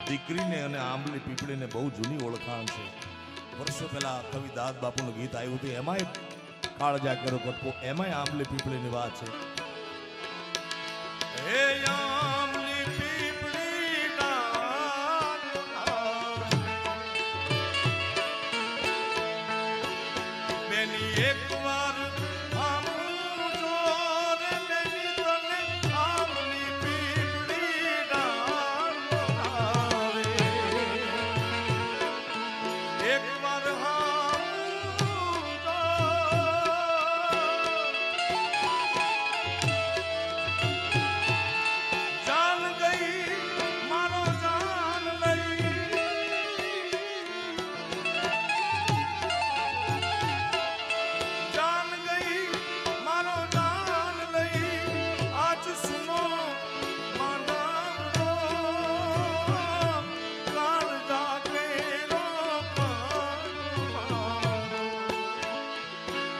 દીકરીને અને આંબલી પીપળીને બહુ જૂની ઓળખાણ છે. વર્ષો પહેલા કવિ દાદ બાપુનું ગીત આવ્યું હતું, એમાંય કાળજા કર્યો કટકો, એમાંય આંબલી પીપળીની વાત છે. હે આંબલી પીપળી બેની એક